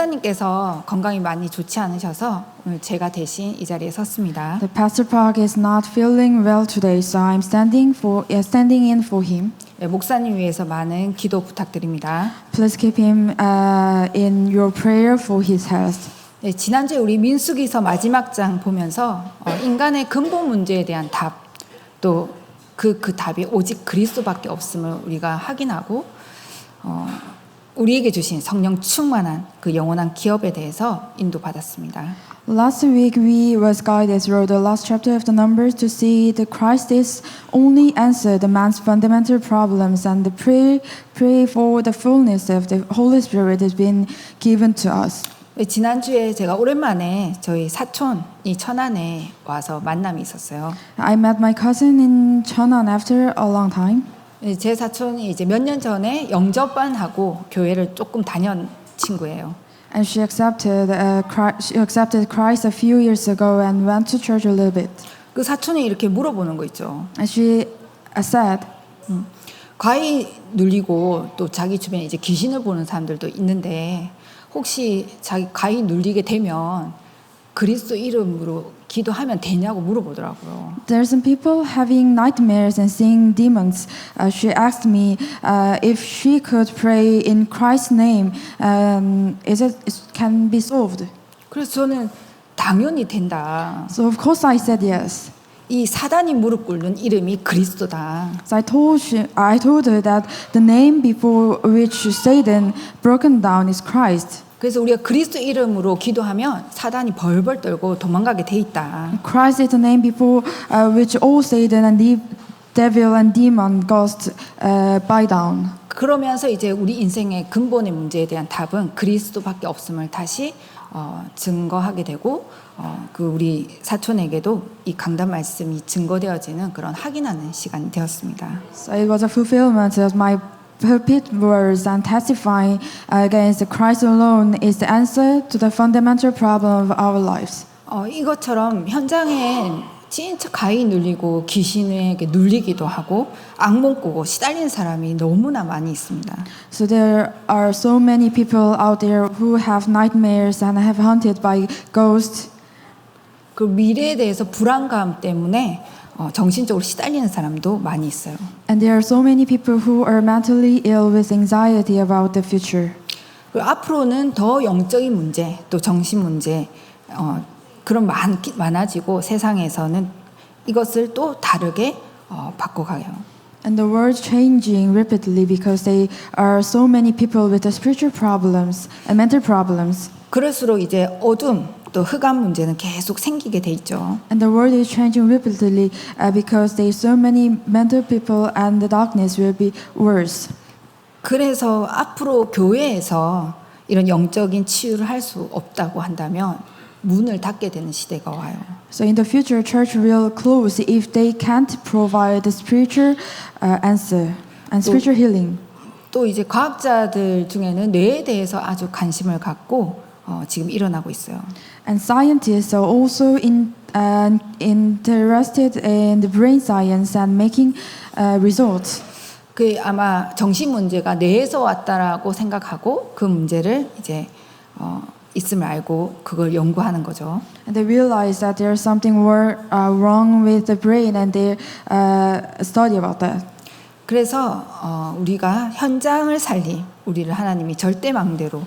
목사님께서 건강이 많이 좋지 않으셔서 오늘 제가 대신 이 자리에 섰습니다. The Pastor Park is not feeling well today, so I'm standing in for him. 네, 목사님 위해서 많은 기도 부탁드립니다. Please keep him in your prayer for his health. 네, 지난주에 우리 민수기서 마지막 장 보면서 인간의 근본 문제에 대한 답, 또 그 답이 오직 그리스도밖에 없음을 우리가 확인하고 우리에게 주신 성령 충만한 그 영원한 기업에 대해서 인도받았습니다. Last week we was guided through the last chapter of the Numbers to see that Christ is only answer the man's fundamental problems, and the pray for the fullness of the Holy Spirit has been given to us. 지난주에 제가 오랜만에 저희 사촌이 천안에 와서 만남이 있었어요. I met my cousin in Cheonan after a long time. 제 사촌이 이제 몇 년 전에 영접반하고 교회를 조금 다녔 친구예요. And she accepted Christ a few years ago and went to church a little bit. 그 사촌이 이렇게 물어보는 거 있죠. And she said, 과히 눌리고 또 자기 주변에 이제 귀신을 보는 사람들도 있는데 혹시 자기 과히 눌리게 되면 그리스도 이름으로 기도하면 되냐고 물어보더라고요. There are some people having nightmares and seeing demons. She asked me if she could pray in Christ's name. It can be solved. 그래서 저는 당연히 된다. So of course I said yes. 이 사단이 무릎 꿇는 이름이 그리스도다. So I told her that the name before which Satan broken down is Christ. 그래서 우리가 그리스도 이름으로 기도하면 사단이 벌벌 떨고 도망가게 돼 있다. Christ is the name before which all Satan and the devil and demon ghosts bow down. 그러면서 이제 우리 인생의 근본의 문제에 대한 답은 그리스도밖에 없음을 다시 증거하게 되고 그 우리 사촌에게도 이 강단 말씀이 증거되어지는 그런 확인하는 시간이 되었습니다. So it was a fulfillment of my pulpit words and testifying against Christ alone is the answer to the fundamental problem of our lives. 이것처럼 현장에 진짜 가히 눌리고 귀신에게 눌리기도 하고 악몽 꾸고 시달리는 사람이 너무나 많이 있습니다. So there are so many people out there who have nightmares and have haunted by ghosts. 그 미래에 대해서 불안감 때문에 정신적으로 시달리는 사람도 많이 있어요. And there are so many people who are mentally ill with anxiety about the future. 그리고 앞으로는 더 영적인 문제, 또 정신 문제 그런 많아지고 세상에서는 이것을 또 다르게 바꿔가요. And the world changing rapidly because there are so many people with the spiritual problems and mental problems. 그럴수록 이제 어둠 또 흑암 문제는 계속 생기게 돼 있죠. And the world is changing rapidly because there are so many mental people and the darkness will be worse. 그래서 앞으로 교회에서 이런 영적인 치유를 할 수 없다고 한다면 문을 닫게 되는 시대가 와요. So in the future, church will close if they can't provide the spiritual answer and spiritual healing. 또 이제 과학자들 중에는 뇌에 대해서 아주 관심을 갖고 지금 일어나고 있어요. And scientists are also interested in the brain science and making results. 그 아마 정신 문제가 뇌에서 왔다라고 생각하고 그 문제를 이제 있음을 알고 그걸 연구하는 거죠. And they realize that there's something wrong with the brain, and they study about that. 그래서 우리가 현장을 살린 우리를 하나님이 절대망대로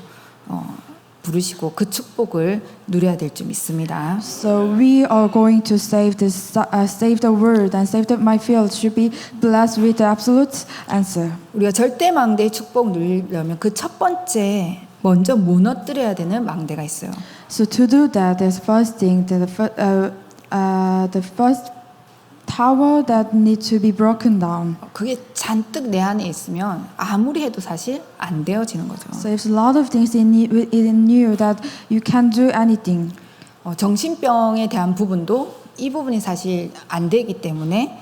부르시고 그 축복을 누려야 될 줄 믿습니다. So we are going to save the world and save my field should be blessed with the absolute answer. 우리가 절대망대의 축복 누리려면 그 첫 번째 먼저 무너뜨려야 되는 망대가 있어요. So to do that, there's first thing the first tower that needs to be broken down. 그게 잔뜩 내 안에 있으면 아무리 해도 사실 안 되어지는 거죠. So there's a lot of things in you that you can't do anything. 정신병에 대한 부분도 이 부분이 사실 안 되기 때문에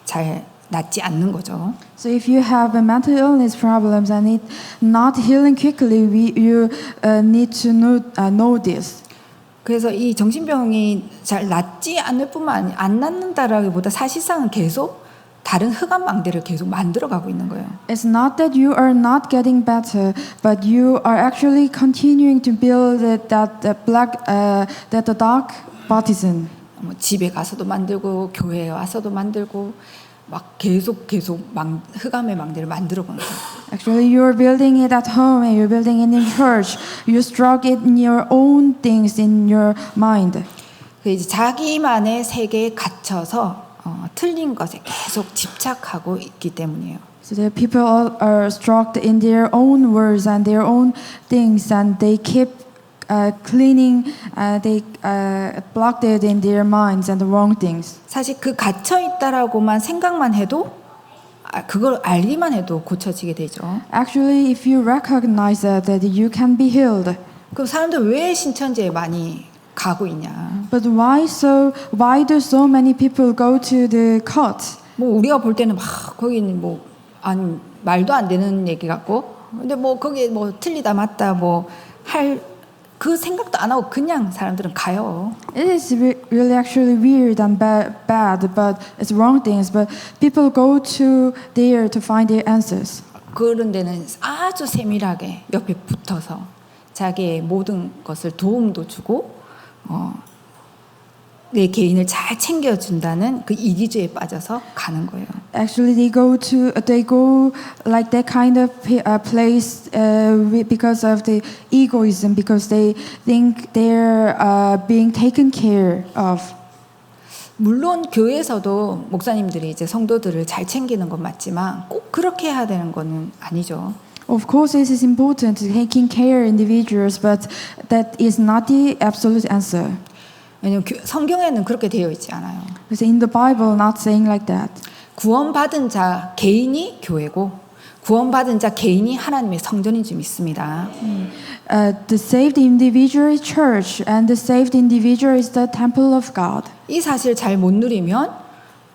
잘 낫지 않는 거죠. So if you have a mental illness problems and it not healing quickly, you need to know this. 그래서 이 정신병이 잘 낫지 않을 뿐만 아니라 안 낫는다라기보다 사실상은 계속 다른 흑암 망대를 계속 만들어가고 있는 거예요. It's not that you are not getting better, but you are actually continuing to build that the dark partisan. 뭐 집에 가서도 만들고 교회에 와서도 만들고 막 계속 흑암의 망대를 만들어 보는 거예요. Actually, you're building it at home and you're building it in church. You struck it in your own things in your mind. 그 이제 자기만의 세계에 갇혀서 틀린 것에 계속 집착하고 있기 때문이에요. So the people are struck in their own words and their own things, and they keep cleaning. They blocked it in their minds and the wrong things. 사실 그 갇혀 있다라고만 생각만 해도 그걸 알기만 해도 고쳐지게 되죠. Actually, if you recognize that you can be healed. 그럼 사람들 왜 신천지에 많이 가고 있냐? But why do so many people go to the cult? 뭐 우리가 볼 때는 막 거기는 뭐 아니 말도 안 되는 얘기 같고, 근데 뭐 거기 뭐 틀리다 맞다 뭐 할 그 생각도 안 하고 그냥 사람들은 가요. It is really actually weird and bad, but it's wrong things. But people go to there to find their answers. 그런 데는 아주 세밀하게 옆에 붙어서 자기의 모든 것을 도움도 주고 내 개인을 잘 챙겨준다는 그 이기주의에 빠져서 가는 거예요. Actually, they go like that kind of place because of the egoism, because they think they're being taken care of. 물론 교회에서도 목사님들이 이제 성도들을 잘 챙기는 건 맞지만 꼭 그렇게 해야 되는 거는 아니죠. Of course, this is important, taking care of individuals, but that is not the absolute answer. 왜냐하면 성경에는 그렇게 되어 있지 않아요. Because in the Bible, not saying like that. 구원받은 자 개인이 교회고 구원받은 자 개인이 하나님의 성전인 줄 믿습니다. The saved individual is church, and the saved individual is the temple of God. 이 사실을 잘 못 누리면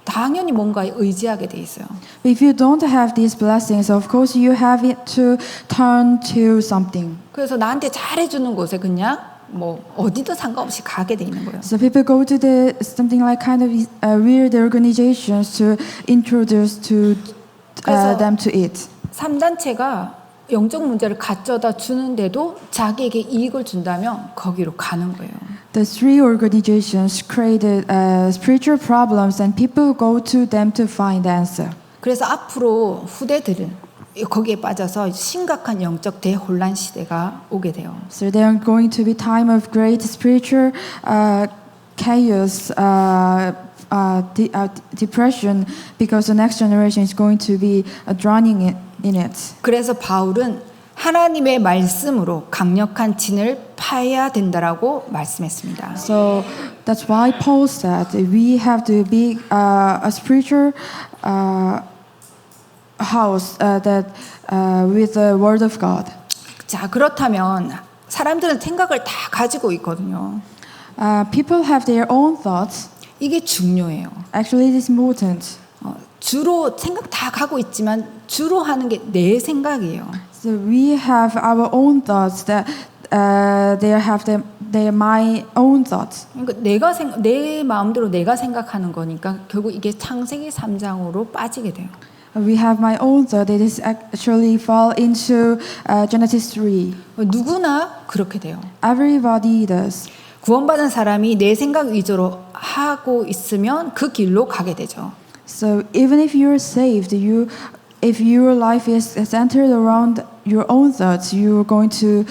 당연히 뭔가에 의지하게 돼 있어요. If you don't have these blessings, of course you have it to turn to something. 그래서 나한테 잘해주는 곳에 그냥 뭐 어디든 상관없이 가게 돼 있는 거예요. So people go to the something like kind of weird organizations to introduce to 그래서 them to it. 3단체가 영적 문제를 가져다 주는데도 자기에게 이익을 준다면 거기로 가는 거예요. The three organizations created spiritual problems, and people go to them to find the answer. 그래서 앞으로 후대들은 거기에 빠져서 심각한 영적 대혼란 시대가 오게 돼요. So there are going to be time of great spiritual chaos, depression, because the next generation is going to be drowning in it. 그래서 바울은 하나님의 말씀으로 강력한 진을 파야 된다라고 말씀했습니다. So that's why Paul said we have to be a spiritual house that with the Word of God. 자, 그렇다면 사람들은 생각을 다 가지고 있거든요. People have their own thoughts. 이게 중요해요. Actually, it is important. 주로 생각 다 가고 있지만 주로 하는 게 내 생각이에요. So we have our own thoughts that they have their my own thoughts. 그러니까 내 마음대로 내가 생각하는 거니까 결국 이게 창세기 3장으로 빠지게 돼요. We have my own thought. It is actually fall into Genesis 3. 누구나 그렇게 돼요. Everybody does. 구원받은 사람이 내 생각 위주로 하고 있으면 그 길로 가게 되죠. So even if you are saved, if your life is centered around your own thoughts, you're going to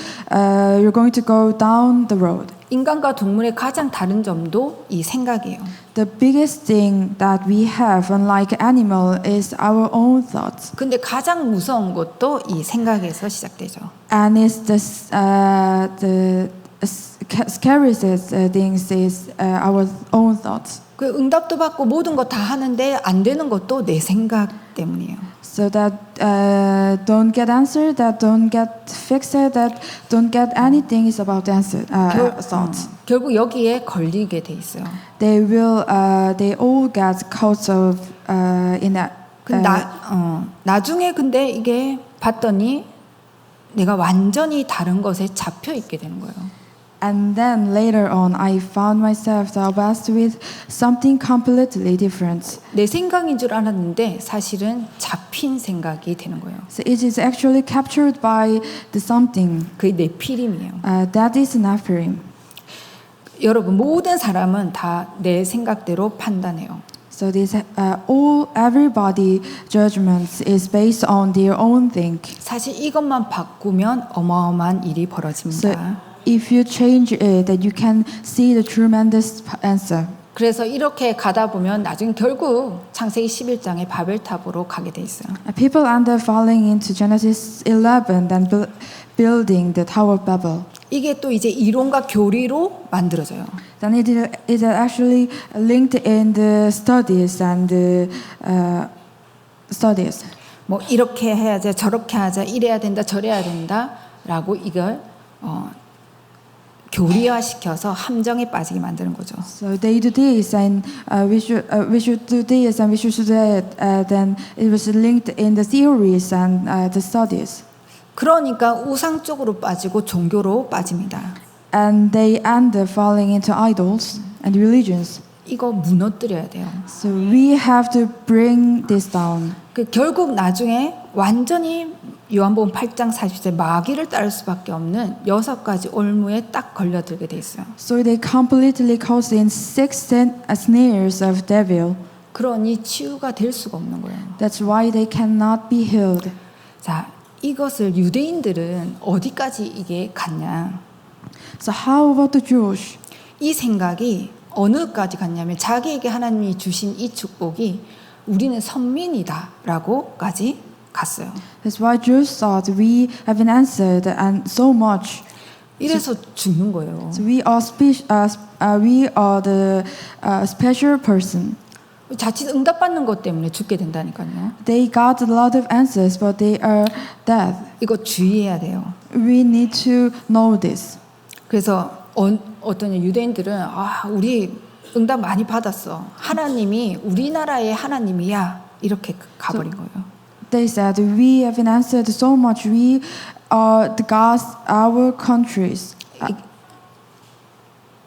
go down the road. 인간과 동물의 가장 다른 점도 이 생각이에요. The biggest thing that we have, unlike animal, is our own thoughts. 근데 가장 무서운 것도 이 생각에서 시작되죠. And it's the scariest things is our own thoughts. 그 응답도 받고 모든 거 다 하는데 안 되는 것도 내 생각 때문이에요. So that don't get answered, that don't get fixed, that don't get anything is about the answer thoughts. 결국 여기에 걸리게 돼 있어요. They all get caught of in that. 나중에 근데 이게 봤더니 내가 완전히 다른 것에 잡혀 있게 되는 거예요. And then later on, I found myself obsessed with something completely different. 내 생각인 줄 알았는데 사실은 잡힌 생각이 되는 거예요. So it is actually captured by the something. 그게 네피림이에요. That is Nephilim. 여러분 모든 사람은 다 내 생각대로 판단해요. So this everybody judgments is based on their own think. 사실 이것만 바꾸면 어마어마한 일이 So 벌어집니다. if you change it, that you can see the tremendous answer. 그래서 이렇게 가다 보면 나중에 결국 창세기 11장의 바벨탑으로 가게 돼 있어요. People end up falling into Genesis 11 and building the Tower of Babel. 이게 또 이제 이론과 교리로 만들어져요. Then it is actually linked in the studies and the studies. 뭐 이렇게 해야지 저렇게 하자 이래야 된다 저래야 된다라고 이걸 교리화시켜서 함정에 빠지게 만드는 거죠. So they do this and we should do this and we should do that. Then it was linked in the theories and the studies. 그러니까 우상 쪽으로 빠지고 종교로 빠집니다. And they end up falling into idols and religions. 이거 무너뜨려야 돼요. So we have to bring this down. 그 결국 나중에 완전히 요한복음 8장 40절 마귀를 따를 수밖에 없는 6가지 올무에 딱 걸려들게 돼 있어요. So they completely caught in 6 snares of devil. 그러니 치유가 될 수가 없는 거예요. That's why they cannot be healed. 자, 이것을 유대인들은 어디까지 이게 갔냐? So how about the Jewish? 이 생각이 어느까지 갔냐면 자기에게 하나님이 주신 이 축복이 우리는 선민이다라고까지 갔어요. That's why Jews thought we have been answered and so much. 이래서 죽는 거예요. So we are the special person. 자칫 응답받는 것 때문에 죽게 된다니까요. They got a lot of answers, but they are dead. 이거 주의해야 돼요. We need to know this. 그래서 어떤 유대인들은 우리 응답 많이 받았어. 하나님이 우리나라의 하나님이야. 이렇게 가버린 거예요. They said we have been answered so much. We are the gods, our countries.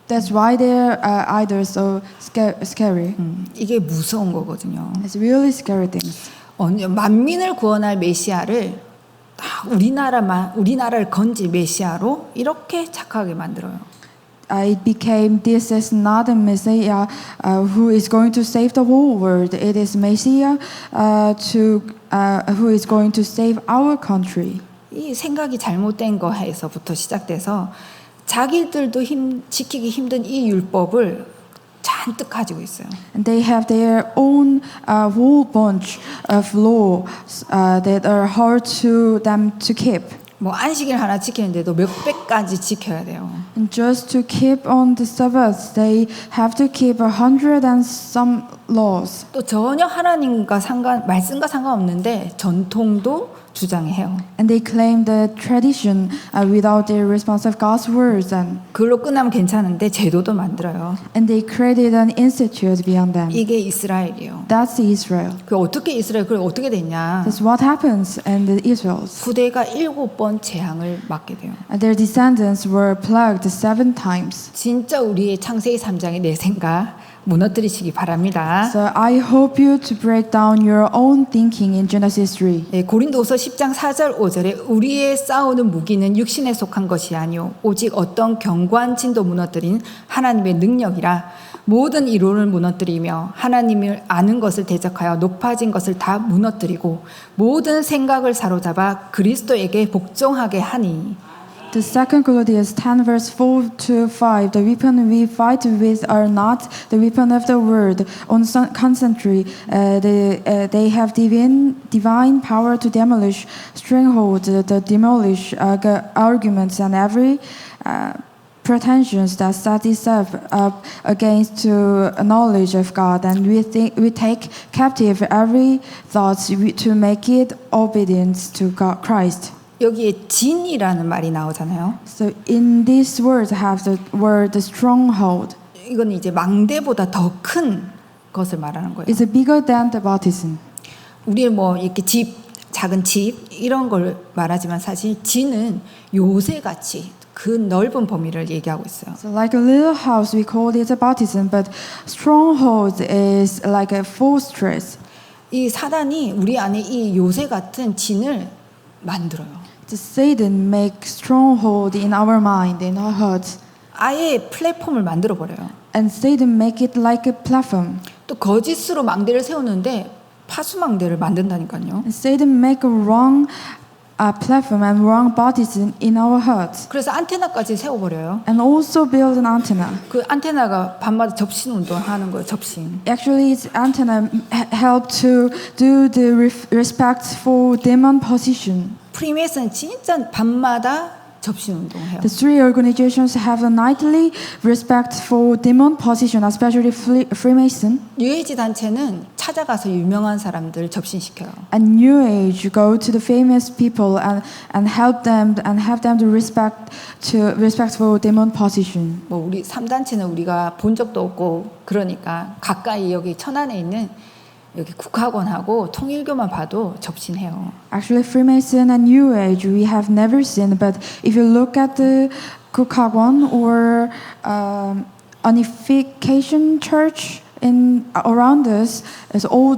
That's why their idols so scary. 이게 무서운 거거든요. It's really scary things. 만민을 구원할 메시아를 우리나라를 건질 메시아로 이렇게 착하게 만들어요. It became this is not a Messiah who is going to save the whole world. It is Messiah who is going to save our country. 이 생각이 잘못된 거에서부터 시작돼서 자기들도 지키기 힘든 이 율법을 잔뜩 가지고 있어요. And they have their own whole bunch of laws that are hard to them to keep. 뭐 안식일 하나 지키는데도 몇백 가지 지켜야 돼요. And just to keep on the Sabbath, they have to keep 100 and some laws. 또 전혀 하나님과 말씀과 상관없는데 전통도 주장해요. And they claim the tradition without the response of God's words. 그걸로 끝나면 괜찮은데 제도도 만들어요. And they created an institute beyond them. 이게 이스라엘이에요. That's Israel. 그 어떻게 이스라엘 그게 어떻게 됐냐? That's what happens in the Israels. 후대가 7번 재앙을 맞게 돼요. And their descendants were plagued 7 times. 진짜 우리의 창세기 3장의 내 생각 무너뜨리시기 바랍니다. So I hope you to break down your own thinking in Genesis 3. 네, 고린도후서 10장 4절 5절에 우리의 싸우는 무기는 육신에 속한 것이 아니요 오직 어떤 견고한 진도 무너뜨린 하나님의 능력이라 모든 이론을 무너뜨리며 하나님을 아는 것을 대적하여 높아진 것을 다 무너뜨리고 모든 생각을 사로잡아 그리스도에게 복종하게 하니. The 2 Corinthians 10 verse 4 to 5. The weapon we fight with are not the weapon of the world. On contrary, they have divine power to demolish strongholds, to demolish arguments and every pretensions that set itself up against to knowledge of God, and we take captive every thought to make it obedience to God, Christ. 여기에 진이라는 말이 나오잖아요. So in this word have the word stronghold. 이건 이제 망대보다 더 큰 것을 말하는 거예요. It's bigger than the baptism. 우리 뭐 이렇게 작은 집 이런 걸 말하지만 사실 진은 요새같이 그 넓은 범위를 얘기하고 있어요. So like a little house, we call it a baptism, but stronghold is like a fortress. 이 사단이 우리 안에 이 요새 같은 진을 만들어요. The Satan make stronghold in our mind, in our hearts, 아예 플랫폼을 만들어 버려요. and Satan make it like a platform. 또 거짓으로 망대를 세우는데 파수망대를 만든다니까요. And Satan make a wrong platform and wrong baptism in our hearts, 그래서 안테나까지 세워버려요. and also build an antenna. 그 안테나가 밤마다 접신 운동하는 거예요. 접신. Actually, its antenna help to do the respect for demon position. 프리메이슨 진짜 밤마다 접신 운동해요. The three organizations have a nightly respect for demon position, especially Freemason. 뉴에이지 단체는 찾아가서 유명한 사람들 접신시켜요. And New Age go to the famous people and help them and have them to respect for demon position. 뭐 우리 3단체는 우리가 본 적도 없고 그러니까 가까이 여기 천안에 있는 여기 국학원하고 통일교만 봐도 접신해요. Actually, Freemason and New Age we have never seen, but if you look at the Kukhagon or Unification Church in around us,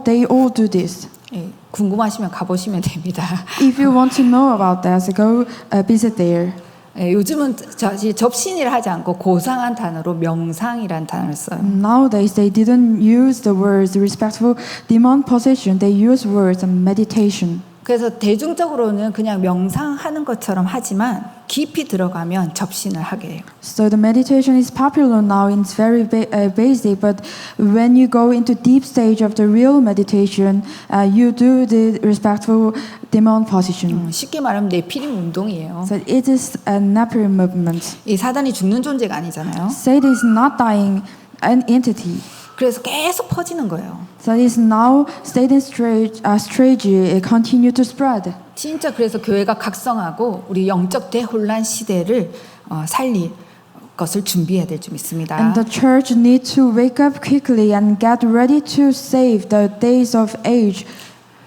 they all do this. 예, 궁금하시면 가보시면 됩니다. If you want to know about that, go visit there. 예, 요즘은 사실 접신이라 하지 않고 고상한 단어로 명상이라는 단어를 써요. Nowadays, they didn't use the words respectful demon possession. They use words meditation. 그래서 대중적으로는 그냥 명상하는 것처럼 하지만 깊이 들어가면 접신을 하게 해요. So the meditation is popular now. It's very basic, but when you go into deep stage of the real meditation, you do the respectful demon position. 쉽게 말하면 내피림 운동이에요. So it is a Nephilim movement. 이 사단이 죽는 존재가 아니잖아요. Satan is not dying an entity. 그래서 계속 퍼지는 거예요. So it is now Satan's strategy continue to spread. 진짜 그래서 교회가 각성하고 우리 영적 대혼란 시대를 살릴 것을 준비해야 될 줄 믿습니다. And the church need to wake up quickly and get ready to save the days of age.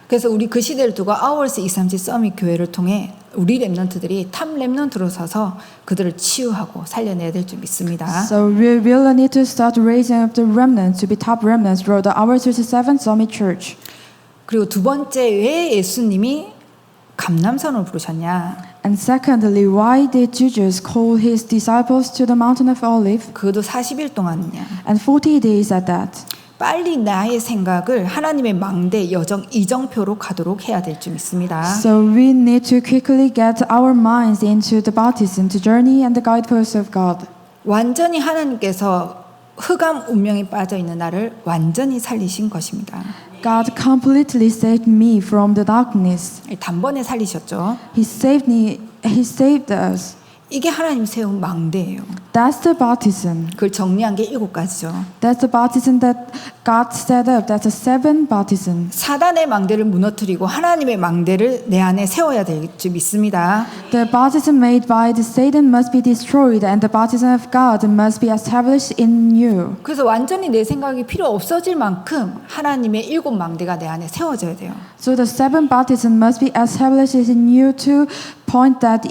그래서 우리 그 시대를 두고 아워스 237 서밋 교회를 통해 우리 렘넌트들이 탑 렘넌트로 서서 그들을 치유하고 살려내야 될 줄 믿습니다. So we really need to start raising up the remnants to be top remnants through the Hour 37 Summit Church. 그리고 두 번째 왜 예수님이 감람산을 부르셨냐? And secondly, why did Jesus call his disciples to the mountain of Olive 그것도 40일 동안이냐? and 40 days at that? 빨리 나의 생각을 하나님의 망대 여정 이정표로 가도록 해야 될 줄 믿습니다. So we need to quickly get our minds into the baptism, the journey and the guideposts of God. 완전히 하나님께서 흑암 운명에 빠져 있는 나를 완전히 살리신 것입니다. God completely saved me from the darkness. 단번에 살리셨죠. He saved us. 이게 하나님 세운 망대예요. That's the baptism. 그걸 정리한 게 7가지죠. That's the baptism that God set up. That's a 7 baptism. 사단의 망대를 무너뜨리고 하나님의 망대를 내 안에 세워야 될 줄 믿습니다. The baptism made by the Satan must be destroyed, and the baptism of God must be established in you. 그래서 완전히 내 생각이 필요 없어질 만큼 하나님의 7 망대가 내 안에 세워져야 돼요. So the 7 baptism must be established in you to point that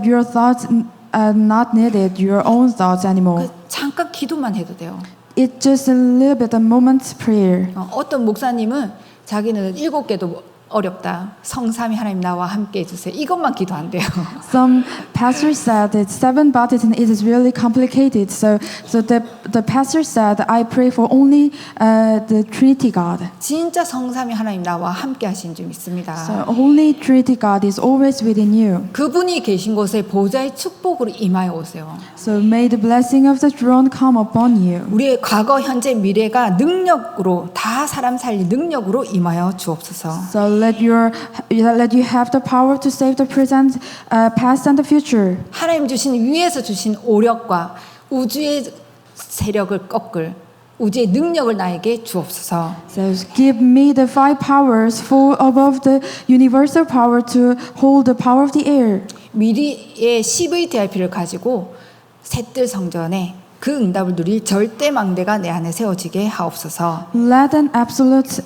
your thoughts are not needed, your own thoughts anymore. 잠깐 기도만 해도 돼요. It's just a little bit a moment's prayer. 어떤 목사님은 자기는 7개도 어렵다. 성삼위 하나님 나와 함께 해주세요. 이것만 기도한대요. Some pastors said that 7 baptism is really complicated. So the pastor said, I pray for only the Trinity God. 진짜 성삼위 하나님 나와 함께 하신 줄 믿습니다. So only Trinity God is always within you. 그분이 계신 곳에 보좌의 축복으로 임하여 오세요. So may the blessing of the throne come upon you. 우리의 과거, 현재, 미래가 능력으로 다 사람 살릴 능력으로 임하여 주옵소서. So let you have the power to save the present, past, and the future. 하나님 주신 위에서 주신 오력과 우주의 세력을 꺾을 우주의 능력을 나에게 주옵소서. So give me the 5 powers for above the universal power to hold the power of the air. 미리의 CVDIP를 가지고 셋들 성전에 그 응답을 누릴 절대 망대가 내 안에 세워지게 하옵소서. Let an absolute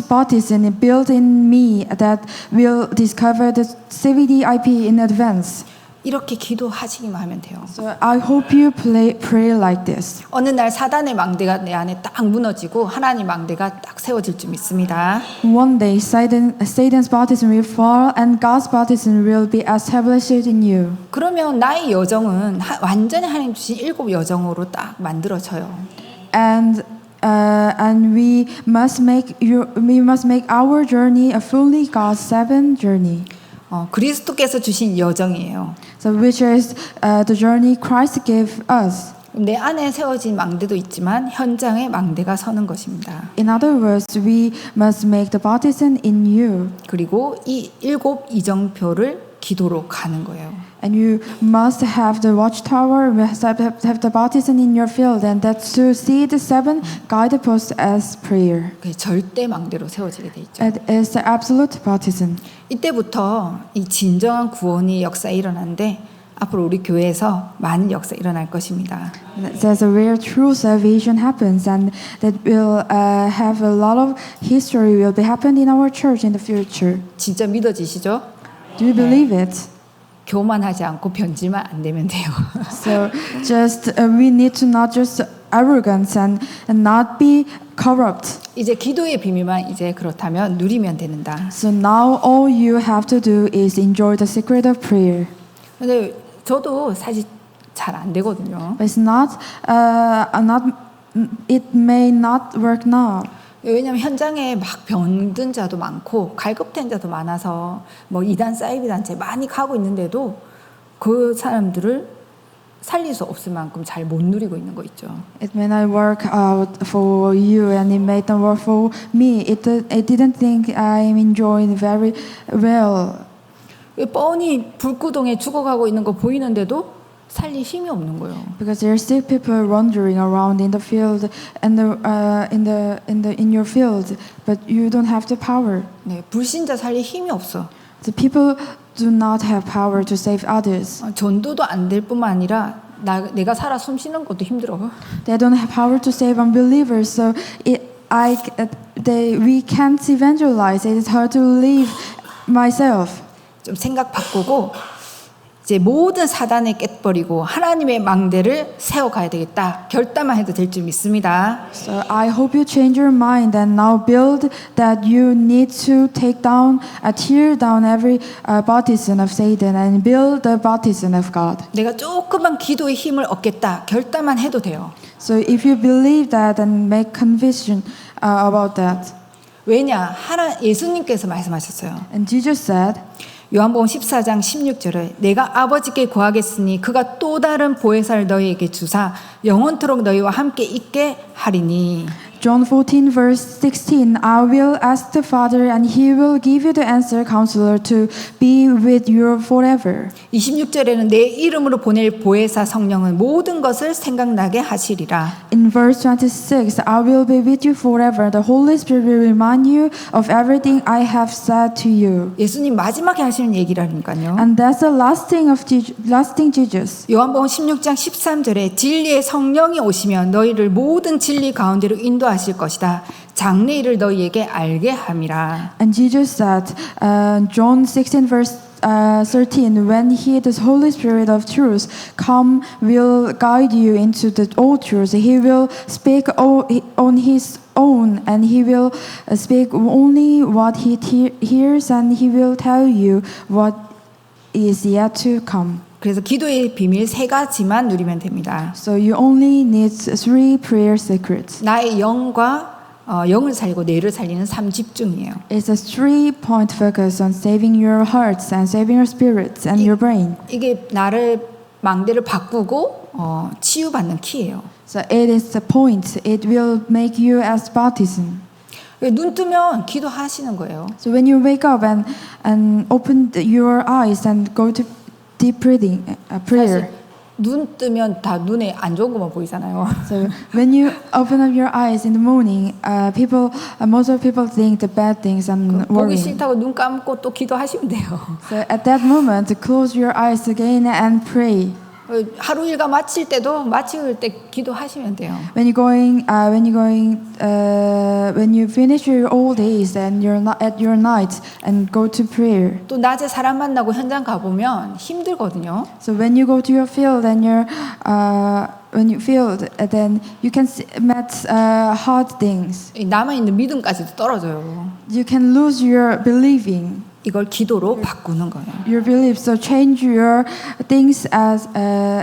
baptism build in me that will discover the CVDIP in advance. 이렇게 기도하시기만 하면 돼요. So I hope you pray like this. 어느 날 사단의 망대가 내 안에 딱 무너지고 하나님 망대가 딱 세워질 줄 믿습니다. One day Satan's baptism will fall and God's baptism will be established in you. 그러면 나의 여정은 완전히 하나님 주신 7 여정으로 딱 만들어져요. And we must make our journey a fully God's 7 journey. 그리스도께서 주신 여정이에요. So which is the journey Christ gave us. 내 안에 세워진 망대도 있지만 현장에 망대가 서는 것입니다. In other words, we must make the baptism in you. 그리고 이 7 이정표를 기도로 가는 거예요. And you must have the watchtower, must have the baptism in your field, and that's to see the 7 guideposts as prayer. 그게 절대 망대로 세워지게 돼 있죠. It is the absolute baptism. 이때부터 이 진정한 구원이 역사에 일어나는데 앞으로 우리 교회에서 많은 역사 일어날 것입니다. There's a where true salvation happens, and that will have a lot of history will be happened in our church in the future. 진짜 믿어지시죠? Do you believe it? 교만하지 않고 변질만 안 되면 돼요. So just we need to not just arrogance and not be corrupt. 이제 기도의 비밀만 이제 그렇다면 누리면 되는다. So now all you have to do is enjoy the secret of prayer. 근데 저도 사실 잘 안 되거든요. It's not it may not work now. 왜냐하면 현장에 막 병든 자도 많고 갈급된 자도 많아서 뭐 이단 사이비 단체 많이 가고 있는데도 그 사람들을 살릴 수 없을 만큼 잘 못 누리고 있는 거 있죠. It may not work out for you, and it may not work for me. It didn't think I'm enjoying very well. 뻔히 불구덩이에 죽어가고 있는 거 보이는데도 살릴 힘이 없는 거예요. Because there are still people wandering around in the field and in your field, but you don't have the power. 네, 불신자 살릴 힘이 없어. The people do not have power to save others. 전도도 안 될 뿐만 아니라 내가 살아 숨쉬는 것도 힘들어. They don't have power to save unbelievers, so we can't evangelize. It's hard to live myself. 좀 생각 바꾸고 이제 모든 사단에 깨버리고 하나님의 망대를 세워가야 되겠다. 결단만 해도 될 줄 믿습니다. So I hope you change your mind and now build that you need to tear down every baptism of Satan and build the baptism of God. 내가 조금만 기도의 힘을 얻겠다. 결단만 해도 돼요. So if you believe that and make conviction about that. 왜냐? 예수님께서 말씀하셨어요. And Jesus said, 요한복음 14장 16절에 내가 아버지께 구하겠으니 그가 또 다른 보혜사를 너희에게 주사 영원토록 너희와 함께 있게 하리니. John 14 verse 16, I will ask the Father and he will give you the answer, counselor, to be with you forever. 26절에는 내 이름으로 보낼 보혜사 성령은 모든 것을 생각나게 하시리라. In verse 26, I will be with you forever. The Holy Spirit will remind you of everything I have said to you. 예수님 마지막에 하시는 얘기라니까요. And that's the last thing Jesus. 요한복음 16장 13절에 진리의 성령이 오시면 너희를 모든 진리 가운데로 인도하실 것이다. 장래일을 너희에게 알게 함이라. And Jesus said, John 16 verse 13, when the Holy Spirit of truth come, will guide you into the all truth. He will speak on his own, and he will speak only what he hears, and he will tell you what is yet to come. 그래서 기도의 비밀 3가지만 누리면 됩니다. So you only need 3 prayer secrets. 나의 영과 영을 살리고 뇌를 살리는 3집중이에요. It's a 3-point focus on saving your hearts and saving your spirits and your brain. 이게 나를 망대를 바꾸고 치유받는 키예요. So it is the point. It will make you as baptism. 눈 뜨면 기도하시는 거예요. So when you wake up and open your eyes and go to deep breathing, prayer. 눈 뜨면 다 눈에 안 좋은 것만 보이잖아요. So when you open up your eyes in the morning, most of people think the bad things and 보기 worry. 싫다고 눈 감고 또 기도하시면 돼요. So at that moment, close your eyes again and pray. 하루 일과 마칠 때도 마칠 때 기도하시면 돼요. When you finish your all days and you're not at your night and go to prayer. 또 낮에 사람 만나고 현장 가보면 힘들거든요. So when you go to your field and when you field, then you can meet hard things. 남아 있는 믿음까지도 떨어져요. You can lose your believing. 이걸 기도로 바꾸는 거예요. Your belief, so change your things as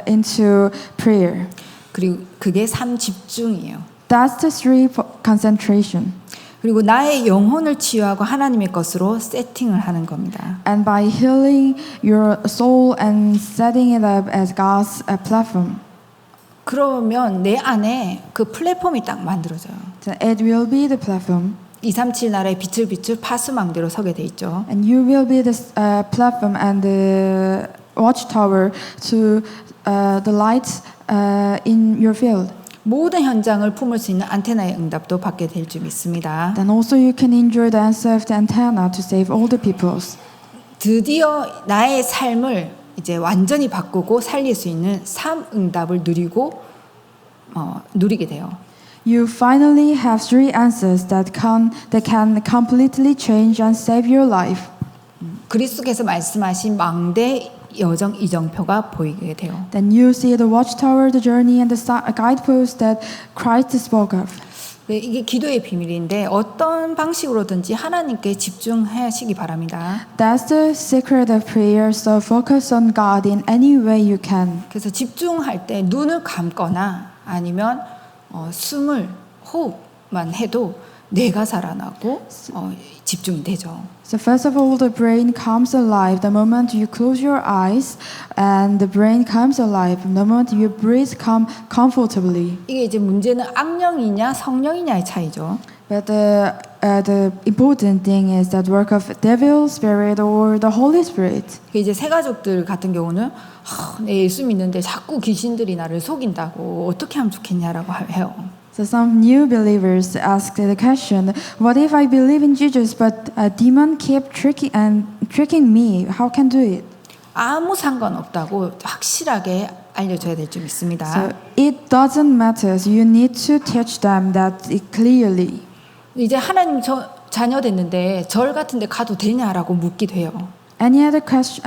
into prayer. 그리고 그게 삶 집중이에요. That's the three concentration. 그리고 나의 영혼을 치유하고 하나님의 것으로 세팅을 하는 겁니다. And by healing your soul and setting it up as God's platform. 그러면 내 안에 그 플랫폼이 딱 만들어져요. So it will be the platform. 237 나라의 빛을 비출 파수망대로 서게 돼 있죠. And you will be the platform and the watchtower to the lights in your field. 모든 현장을 품을 수 있는 안테나의 응답도 받게 될 줄 믿습니다. Then also you can enjoy the answer of the antenna to save all the peoples. 드디어 나의 삶을 이제 완전히 바꾸고 살릴 수 있는 삶 응답을 누리게 돼요. You finally have three answers that can completely change and save your life. 그리스도께서 말씀하신 망대 여정 이정표가 보이게 돼요. Then you see the watchtower, the journey, and the guidepost that Christ spoke of. 이게 기도의 비밀인데 어떤 방식으로든지 하나님께 집중하시기 바랍니다. That's the secret of prayer. So focus on God in any way you can. 그래서 집중할 때 눈을 감거나 아니면 숨을 호흡만 해도 뇌가 살아나고 집중이 되죠. So first of all, the brain comes alive the moment you close your eyes, and the brain comes alive the moment you breathe comfortably. 이게 이제 문제는 악령이냐 성령이냐의 차이죠. But the important thing is that work of devil, spirit, or the Holy Spirit. 이제 새 가족들 같은 경우는 내 예수 믿는데 자꾸 귀신들이 나를 속인다고 어떻게 하면 좋겠냐라고 해요. So some new believers ask the question, what if I believe in Jesus but a demon keep tricking me? How can I do it? 아무 상관없다고 확실하게 알려줘야 될 줄 믿습니다. So it doesn't matter. So you need to teach them that clearly. 이제 하나님 자녀 됐는데 절 같은 데 가도 되냐라고 묻기도 해요. Any other question?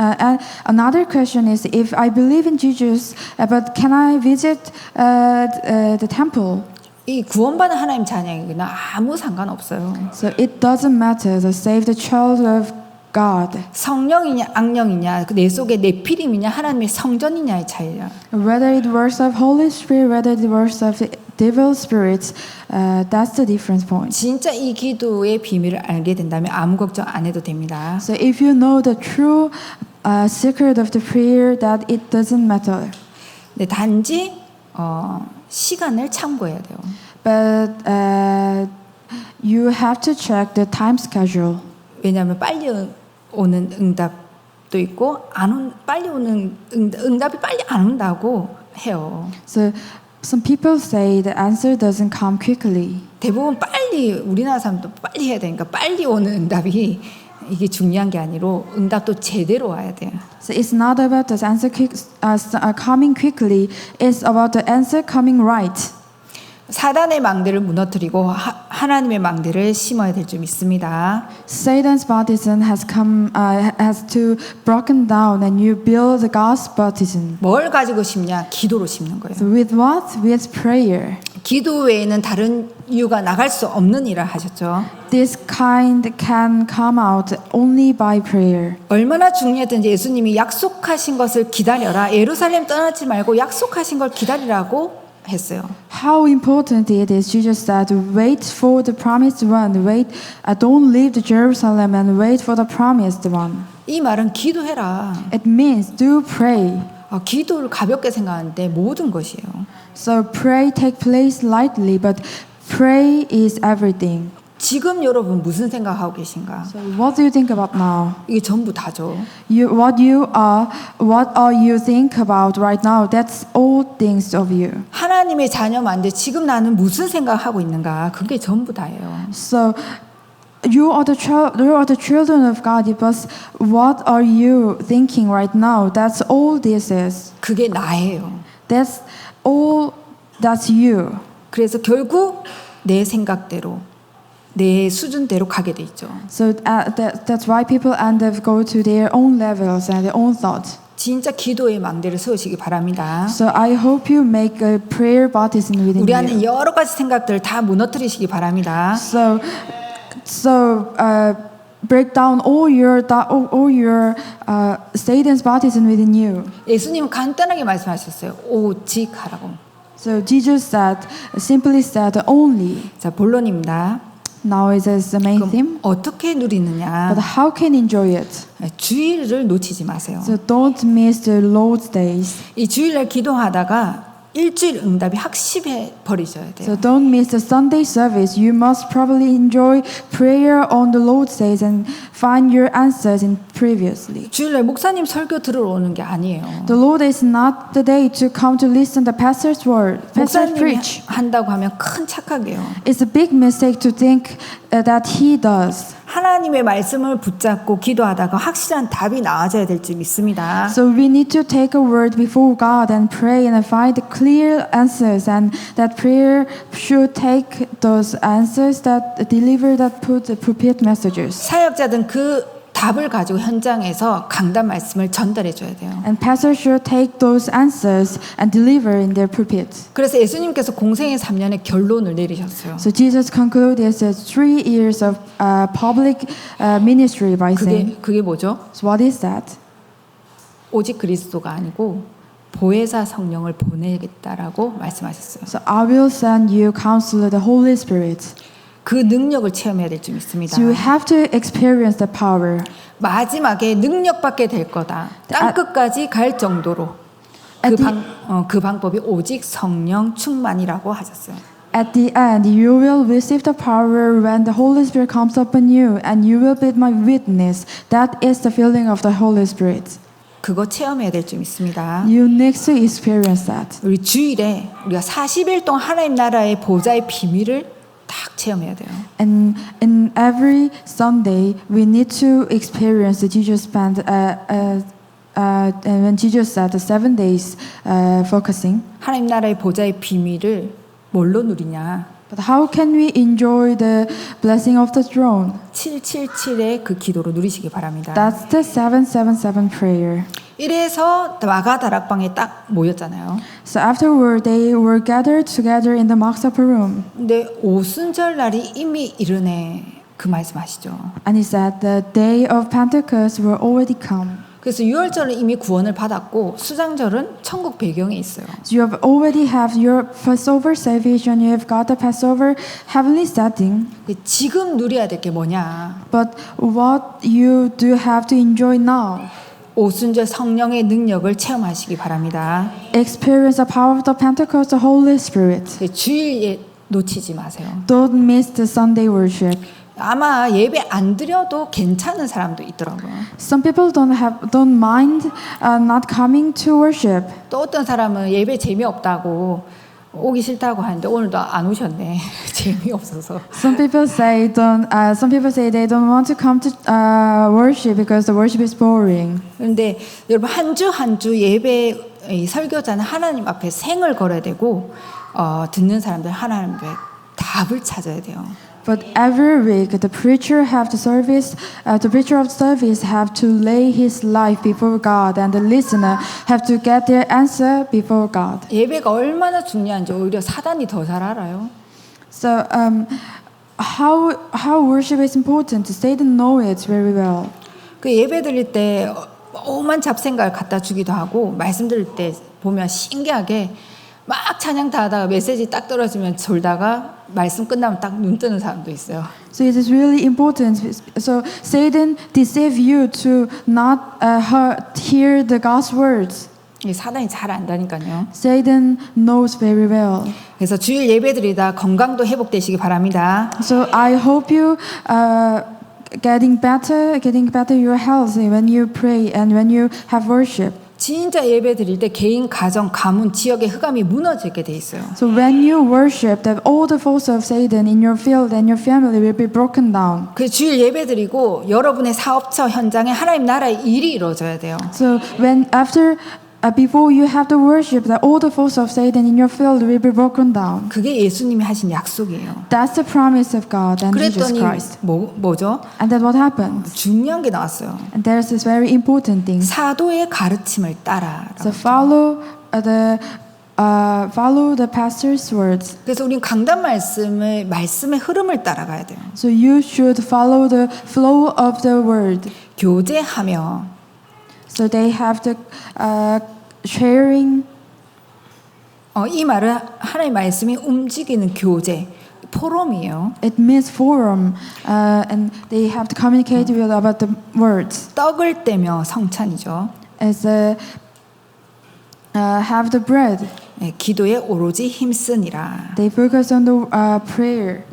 Another question is, if I believe in Jesus, but can I visit the temple? 이 구원받은 하나님 자녀에게는 아무 상관없어요. So it doesn't matter. So save the child of God. 성령이냐 악령이냐 내 속에 네피림이냐 하나님의 성전이냐의 차이야. Whether it works of Holy Spirit, whether it works of devil spirits, that's the difference point. 진짜 이 기도의 비밀을 알게 된다면 아무 걱정 안 해도 됩니다. So if you know the true secret of the prayer, that it doesn't matter. 네, 단지 시간을 참고해야 돼요. But you have to check the time schedule. 왜냐하면 빨리 오는 응답도 있고 빨리 오는 응답이 빨리 안 온다고 해요. So some people say the answer doesn't come quickly. 대부분 빨리 우리나라 사람도 빨리 해야 되니까 빨리 오는 응답이 이게 중요한 게 아니고 응답도 제대로 와야 돼요. So it's not about the answer coming quickly. It's about the answer coming right. 사단의 망대를 무너뜨리고 하나님의 망대를 심어야 될 줄 믿습니다. Satan's partisan has to broken down, and you build God's partisan. 뭘 가지고 심냐? 기도로 심는 거예요. So with what? With prayer. 기도 외에는 다른 이유가 나갈 수 없는 일을 하셨죠. This kind can come out only by prayer. 얼마나 중요했든지 예수님이 약속하신 것을 기다려라. 예루살렘 떠나지 말고 약속하신 걸 기다리라고 했어요. How important it is, Jesus said, wait for the promised one. Don't leave the Jerusalem and wait for the promised one. 이 말은 기도해라. It means do pray. 기도를 가볍게 생각하는데 모든 것이에요. So pray take place lightly, but pray is everything. 지금 여러분 무슨 생각하고 계신가? So what do you think about now? 이게 전부 다죠. What you think about right now? That's all things of you. 하나님의 자녀만데 지금 나는 무슨 생각하고 있는가? 그게 전부 다예요. So you are the children of God, but what are you thinking right now? That's all this is. 그게 나예요. That's all. That's you. 그래서 결국 내 생각대로 내 수준대로 가게 돼 있죠. So that's why people end up go to their own levels and their own thoughts. 진짜 기도의 망대를 세우시기 바랍니다. So I hope you make a prayer baptism within 우리 you. 안에 여러 가지 생각들을 다 무너뜨리시기 바랍니다. So break down all your Satan's baptism within you. 예수님은 간단하게 말씀하셨어요. 오직 하라고. So Jesus simply said only. 자, 본론입니다. Now is the main 그럼 theme. 어떻게 누리느냐? But how can you enjoy it? 주일을 놓치지 마세요. So don't miss the Lord's days. 이 주일날 기도하다가 일주일 응답이 확실해 버리셔야 돼요. So don't miss the Sunday service. You must probably enjoy prayer on the Lord's days and find your answers in previously. 주일날 목사님 설교 들으러 오는 게 아니에요. The Lord is not the day to come to listen to the pastor's word, pastor's 목사님이 preach. 한다고 하면 큰 착각이에요. It's a big mistake to think that he does. 하나님의 말씀을 붙잡고 기도하다가 확실한 답이 나와줘야 될 줄 믿습니다. So we need to take a word before God and pray and find clear answers, and that prayer should take those answers that deliver that pulpit messages. 사역자든 그 답을 가지고 현장에서 강단 말씀을 전달해 줘야 돼요. And pastors should take those answers and deliver in their pulpits. 그래서 예수님께서 공생의 3년의 결론을 내리셨어요. So Jesus concluded his 3 years of public ministry by saying, 그게 뭐죠? so what is that? 오직 그리스도가 아니고 보혜사 성령을 보내겠다라고 말씀하셨어요. So I will send you Counselor, the Holy Spirit. 그 능력을 체험해야 될 줄 믿습니다. So you have to experience the power. 마지막에 능력받게 될 거다. 땅 끝까지 갈 정도로 그 방법이 오직 성령 충만이라고 하셨어요. At the end, you will receive the power when the Holy Spirit comes upon you, and you will be my witness. That is the feeling of the Holy Spirit. 그거 체험해야 될 줄 믿습니다. You need to experience that. 우리 주일에 우리가 40일 동안 하나님 나라의 보좌의 비밀을 딱 체험해야 돼요. And in every Sunday, we need to experience that Jesus spent when Jesus said the 7 days focusing. 하나님 나라의 보좌의 비밀을 뭘로 누리냐? But how can we enjoy the blessing of the throne? 777의 그 기도로 누리시기 바랍니다. That's the 777 prayer. 이래서 마가 다락방에 딱 모였잖아요. So afterward, they were gathered together in the Mark's upper room. 근데 오순절 날이 이미 이르네 그 말씀하시죠. And he said the day of Pentecost will already come. 그래서 유월절은 이미 구원을 받았고 수장절은 천국 배경에 있어요. So you have already have your Passover salvation. You have got the Passover heavenly setting. 지금 누려야 될 게 뭐냐? But what you do have to enjoy now? 오순절 성령의 능력을 체험하시기 바랍니다. Experience the power of the Pentecost, the Holy Spirit. 주일에 놓치지 마세요. Don't miss the Sunday worship. 아마 예배 안 드려도 괜찮은 사람도 있더라고요. Some people don't mind not coming to worship. 또 어떤 사람은 예배 재미없다고 오기 싫다고 하는데 오늘도 안 오셨네. 재미없어서. Some people say they don't want to come to worship because the worship is boring. 그런데 여러분 한 주 한 주 예배 이 설교자는 하나님 앞에 생을 걸어야 되고 듣는 사람들 하나님 앞에 답을 찾아야 돼요. But every week, the preacher of the service have to lay his life before God, and the listener have to get their answer before God. 예배가 얼마나 중요한지 오히려 사단이 더 잘 알아요. So, how worship is important, Satan knows it very well. 그 예배 드릴 때 오만 잡생각을 갖다 주기도 하고 말씀 들을 때 보면 신기하게 막 찬양 다 하다가 메시지 딱 떨어지면 졸다가 말씀 끝나면 딱 눈 뜨는 사람도 있어요. So it is really important. So Satan deceive you to not hear the God's words. 이 사단이 잘 안다니까요. Satan knows very well. 그래서 주일 예배 드리다 건강도 회복되시기 바랍니다. So I hope you getting better your health when you pray and when you have worship. 진짜 예배 드릴 때 개인, 가정, 가문, 지역의 흑암이 무너지게 돼 있어요. So when you worship, that all the forces of Satan in your field and your family will be broken down. 그 주일 예배 드리고 여러분의 사업처 현장에 하나님 나라의 일이 이루어져야 돼요. So when after before you have to worship, that all the forces of Satan in your field will be broken down. 그게 예수님이 하신 약속이에요. That's the promise of God and Jesus 그랬더니 Christ. 뭐죠? And then what happened? 중요한 게 나왔어요. And there's this very important thing. 사도의 가르침을 따라. So follow the pastor's words. 그래서 우린 강단 말씀의 흐름을 따라가야 돼요. So you should follow the flow of the word. 교제하며 So they have the sharing. 이 말은 하나님의 말씀이 움직이는 교제, 포럼이에요. It means forum, and they have to communicate with about the words. 떡을 떼며 성찬이죠. As have the bread. 네, 기도에 오로지 힘쓰니라. They focus on the prayer.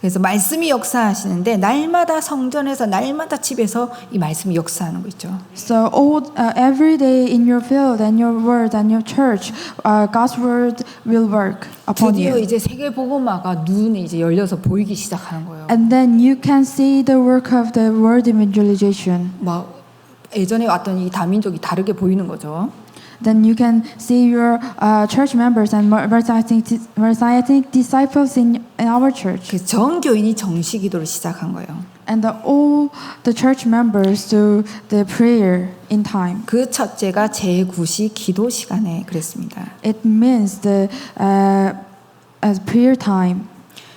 그래서 말씀이 역사하시는데 날마다 성전에서 날마다 집에서 이 말씀이 역사하는 거 있죠. So every day in your field and your word and your church, God's word will work upon 드디어 you. 이제 세계 복음화가 눈에 이제 열려서 보이기 시작하는 거예요. And then you can see the work of the word evangelization. 막 예전에 왔던 이 다민족이 다르게 보이는 거죠. Then you can see your church members and Messianic disciples in our church. 그 전 교인이 정시 기도를 시작한 거예요. And all the church members do the prayer in time. 그 첫째가 제9시 기도 시간에 그랬습니다. It means the prayer time.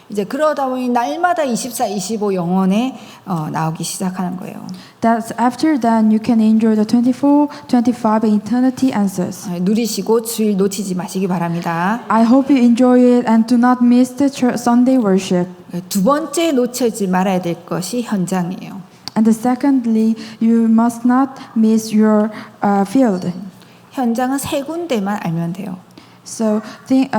이제 그러다 보니 날마다 24, 25 영원에 나오기 시작하는 거예요. That's after that you can enjoy the 24, 25 eternity answers. 누리시고 주일 놓치지 마시기 바랍니다. I hope you enjoy it and do not miss the Sunday worship. 두 번째 놓치지 말아야 될 것이 현장이에요. And secondly, you must not miss your field. 현장은 세 군데만 알면 돼요. So think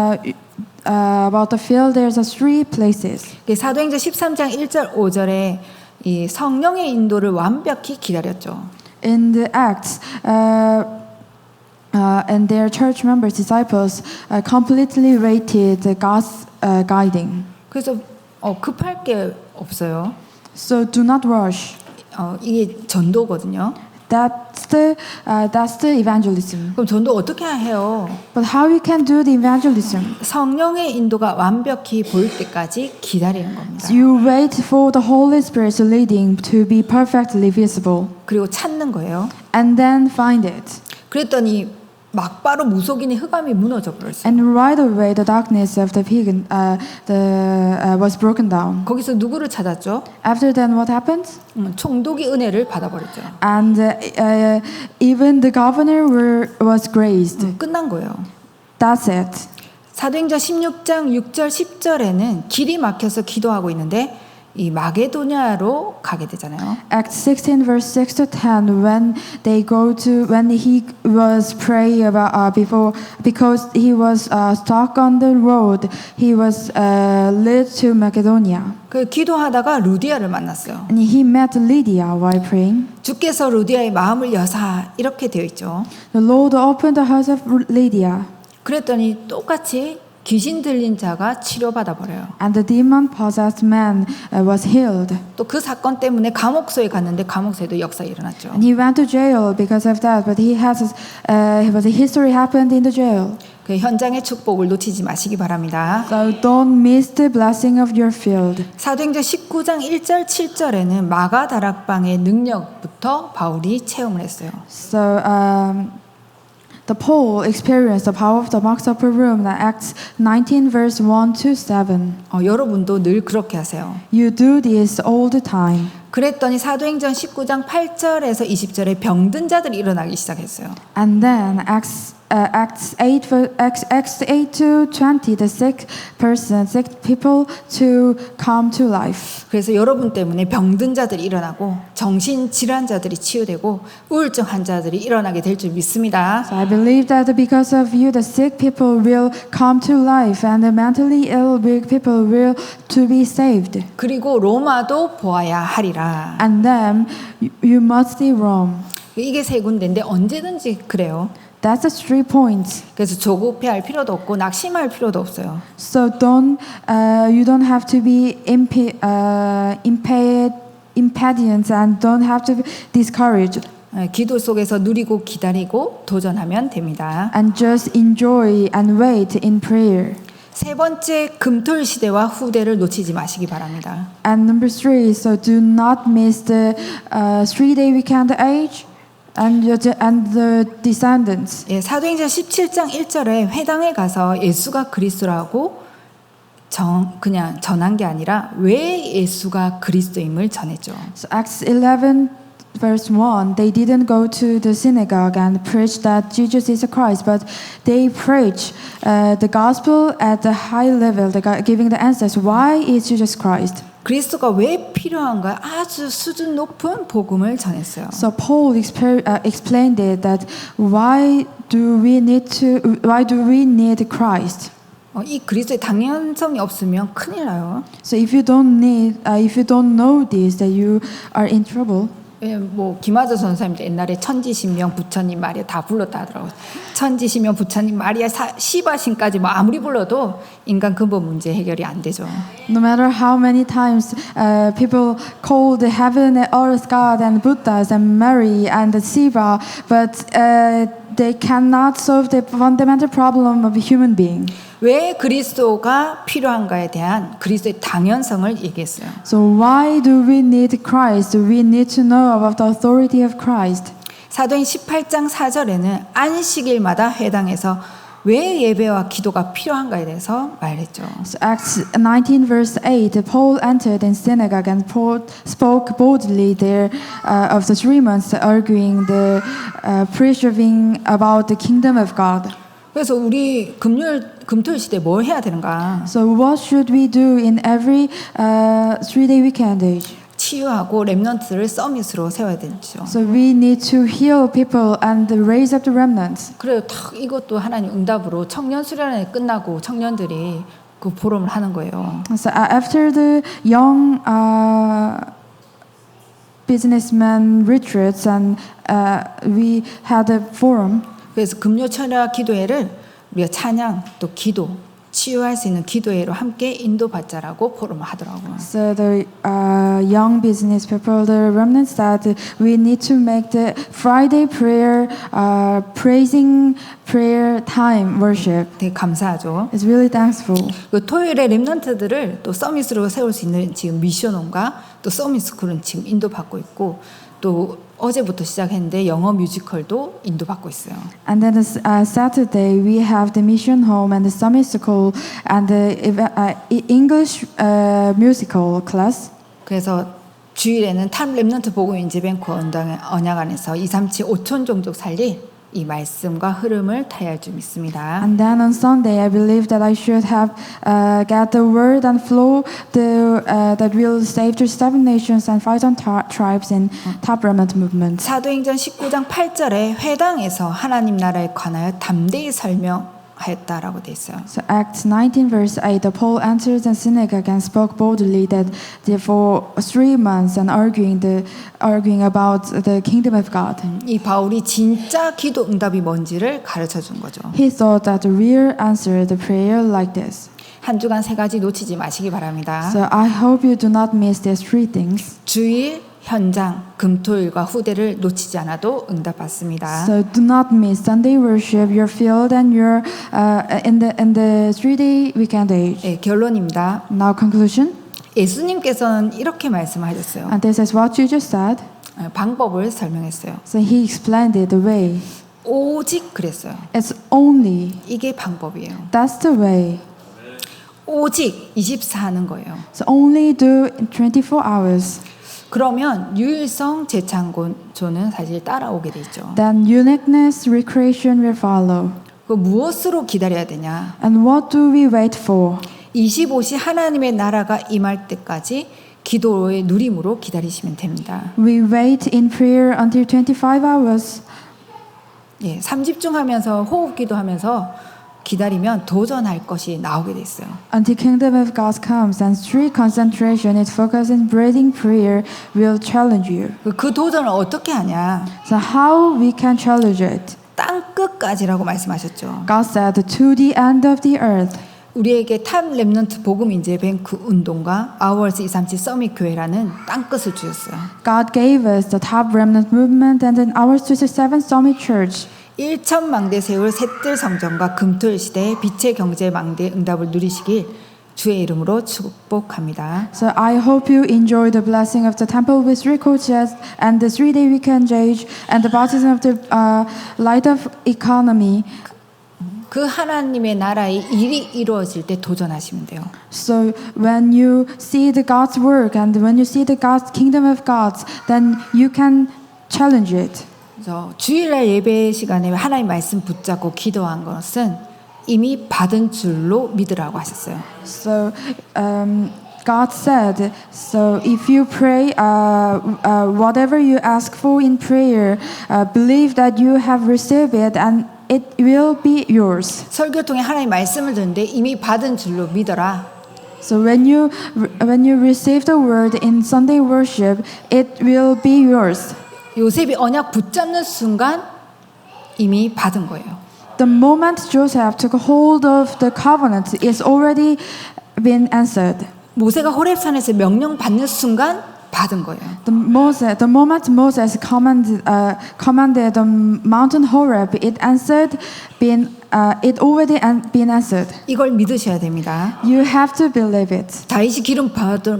about the field. There's three places. 사도행전 13장 1절 5절에 이 성령의 인도를 완벽히 기다렸죠. In the Acts, and their church members, disciples, completely waited God's guiding. 그래서 급할 게 없어요. So do not rush. 이게 전도거든요. That's the evangelism. 그럼 전도 어떻게 해요? But how we can do the evangelism? 성령의 인도가 완벽히 보일 때까지 기다리는 겁니다. You wait for the Holy Spirit's leading to be perfectly visible, 그리고 찾는 거예요. and then find it. 그랬더니 막바로 무속인의 흑암이 무너져 버렸어요. And right away, the darkness of the pagan was broken down. 거기서 누구를 찾았죠? After then, what happened? 총독이 은혜를 받아버렸죠. And even the governor was graced. 끝난 거예요. That's it. 사도행전 16장 6절 10절에는 길이 막혀서 기도하고 있는데 이 마게도냐로 가게 되잖아요. Acts 16 verse 6 to 10 when he was praying about before because he was stuck on the road he was led to Macedonia. 그 기도하다가 루디아를 만났어요. And he met Lydia while praying. 주께서 루디아의 마음을 여사 이렇게 되어 있죠. The Lord opened the heart of Lydia. 그랬더니 똑같이 귀신 들린 자가 치료받아 버려요. And the demon-possessed man was healed. 또 그 사건 때문에 감옥소에 갔는데 감옥소에도 역사가 일어났죠. And he went to jail because of that. But a history happened in the jail. 그 현장의 축복을 놓치지 마시기 바랍니다. So don't miss the blessing of your field. 사도행전 19장 1절 7절에는 마가 다락방의 능력부터 바울이 체험을 했어요. So the Paul experienced the power of the box upper room. That Acts 19 verse 1 to 7. 여러분도 늘 그렇게 하세요. You do this all the time. 그랬더니 사도행전 19장 8절에서 20절에 병든 자들이 일어나기 시작했어요. And then Acts 8 to 20, the sick people to come to life. 그래서 여러분 때문에 병든 자들이 일어나고 정신 질환자들이 치유되고 우울증 환자들이 일어나게 될 줄 믿습니다. So I believe that because of you, the sick people will come to life, and the mentally ill people will to be saved. 그리고 로마도 보아야 하리라. And then you must see Rome. 이게 세 군데인데 언제든지 그래요. That's the 3 points. 그래서 조급해할 필요도 없고 낙심할 필요도 없어요. So you don't have to be impatient and don't have to be discouraged. 기도 속에서 누리고 기다리고 도전하면 됩니다. And just enjoy and wait in prayer. 세 번째, 금토일 시대와 후대를 놓치지 마시기 바랍니다. And number 3, so do not miss the 3-day weekend age and the descendants. 예, 사도행전 17장 1절에 회당에 가서 예수가 그리스도라고 그냥 전한 게 아니라 왜 예수가 그리스도임을 전했죠. So Acts 11 verse 1, they didn't go to the synagogue and preach that Jesus is the Christ, but they preach the gospel at the high level, giving the answers. Why is Jesus Christ? 그리스도가 왜 필요한가 아주 수준 높은 복음을 전했어요. So Paul explained it that why do we need Christ? 이 그리스도의 당연성이 없으면 큰일 나요. So if you don't know this, that you are in trouble. 예, 뭐 김하저 선생님도 옛날에 천지신명 부처님 마리아 다 불렀다 하더라고요. 천지신명 부처님 마리아 시바신까지 뭐 아무리 불러도 인간 근본 문제 해결이 안 되죠. No matter how many times people call the heaven and earth God and Buddhas and Mary and the Shiva, but they cannot solve the fundamental problem of a human being. 왜 그리스도가 필요한가에 대한 그리스도의 당연성을 얘기했어요. So why do we need Christ? We need to know about the authority of Christ. 사도행 18장 4절에는 안식일마다 회당에서 왜 예배와 기도가 필요한가에 대해서 말했죠. So Acts 19 verse 8, Paul entered in synagogue and spoke boldly there of the 3 months, arguing preaching about the kingdom of God. 그래서 우리 금토일 시대 뭘 해야 되는가? So what should we do in every 3-day weekend age? 치유하고 렘넌트를 서밋으로 세워야 되죠. So we need to heal people and raise up the remnants. 그래요. 딱 이것도 하나님 응답으로 청년 수련회 끝나고 청년들이 그 포럼을 하는 거예요. So after the young businessmen retreats and we had a forum. 그래서 금요 철야 기도회를 우리가 찬양 또 기도 치유할 수 있는 기도회로 함께 인도받자라고 포럼을 하더라고요. So the young business people, the remnants, that we need to make the Friday prayer, praising prayer time worship. 되게 감사하죠. It's really thankful. 그 토요일에 렘넌트들을 또 서밋으로 세울 수 있는 지금 미션홈과 또 서밋 스쿨은 지금 인도받고 있고 또 어제부터 시작했는데 영어 뮤지컬도 인도받고 있어요. And then Saturday we have the mission home and the summit school and the English musical class. 그래서 주일에는 탑 렘넌트 복음 인지뱅크 언약 안에서 237 5천 종족 살릴 이 말씀과 흐름을 타야 줄 믿습니다. And then on Sunday, I believe that I should have get the word and flow that will save the 7 nations and 5,000 tribes in Top Remnant movement. 사도행전 19장 8절에 회당에서 하나님 나라에 관하여 담대히 설명하였다라고 돼 있어요. So Acts 19 verse 8, Paul entered the synagogue and spoke boldly that for 3 months and arguing about the kingdom of God. 이 바울이 진짜 기도 응답이 뭔지를 가르쳐 준 거죠. He thought that the real answer the prayer like this. 한 주간 세 가지 놓치지 마시기 바랍니다. So I hope you do not miss these 3 things. 주일, 현장, 금토일과 후대를 놓치지 않아도 응답받습니다. So do not miss Sunday worship, your field, and your in the 3-day weekend age. 네, 결론입니다. Now conclusion. 예수님께서는 이렇게 말씀하셨어요. And this is what you just said. 방법을 설명했어요. So he explained it the way. 오직 그랬어요. It's only. 이게 방법이에요. That's the way. 오직 24 하는 거예요. So only do 24 hours. 그러면 유일성 재창조는 사실 따라오게 되죠. Then uniqueness, recreation will follow. 그 무엇으로 기다려야 되냐? And what do we wait for? 25시 하나님의 나라가 임할 때까지 기도의 누림으로 기다리시면 됩니다. We wait in prayer until 25 hours. 예, 3집중하면서 호흡 기도하면서 기다리면 도전할 것이 나오게 돼 있어요. Until kingdom of God comes and strict concentration, its focus in breathing prayer will challenge you. 그 도전을 어떻게 하냐? So how we can challenge it? 땅 끝까지라고 말씀하셨죠. God said to the end of the earth. 우리에게 탑 렘넌트 복음 인재 뱅크 운동과 아워스 237 서밋 교회라는 땅 끝을 주셨어요. God gave us the top remnant movement and then our 267 Summit Church. 1천망대 세울 셋들 성전과 금토일 시대의 빛의 경제 망대 응답을 누리시길 주의 이름으로 축복합니다. So I hope you enjoy the blessing of the temple with three coaches and the 3-day weekend age and the baptism of the light of economy. 그 하나님의 나라의 일이 이루어질 때 도전하시면 돼요. So when you see the God's work and when you see the God's kingdom of God, then you can challenge it. 그래서 주일날 예배 시간에 하나님 말씀 붙잡고 기도한 것은 이미 받은 줄로 믿으라고 하셨어요. So God said, so if you pray, whatever you ask for in prayer, believe that you have received it and it will be yours. 설교 통해 하나님 말씀을 듣는데 이미 받은 줄로 믿어라. So when you receive the word in Sunday worship, it will be yours. 요셉이 언약 붙잡는 순간 이미 받은 거예요. The moment Joseph took hold of the covenant, it's already been answered. 모세가 호렙산에서 명령 받는 순간 받은 거예요. The moment Moses commanded the mountain Horeb, it already been answered. 이걸 믿으셔야 됩니다. You have to believe it. 다윗이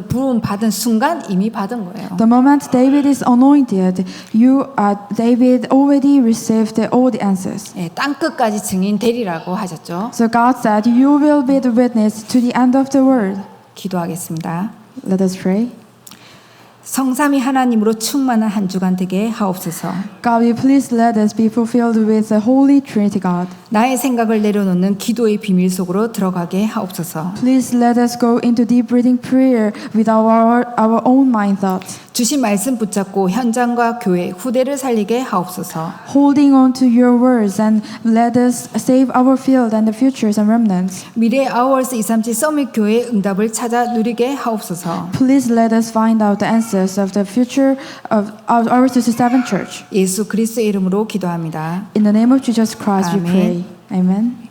부름 받은 순간 이미 받은 거예요. The moment David is anointed, David already received all the answers. 예, 땅 끝까지 증인 되리라고 하셨죠. So God said, "You will be the witness to the end of the world." 기도하겠습니다. Let us pray. 성삼위 하나님으로 충만한 한 주간 되게 하옵소서. God, will please let us be fulfilled with the Holy Trinity, God. 나의 생각을 내려놓는 기도의 비밀 속으로 들어가게 하옵소서. Please let us go into deep breathing prayer with our own mind thoughts. 주신 말씀 붙잡고 현장과 교회, 후대를 살리게 하옵소서. Holding on to your words and let us save our field and the futures and remnants. 미래 아워스 237 서밋 교회 응답을 찾아 누리게 하옵소서. Please let us find out the answers of the future of our 267 church. 예수 그리스도의 이름으로 기도합니다. In the name of Jesus Christ we 아멘. pray. Amen.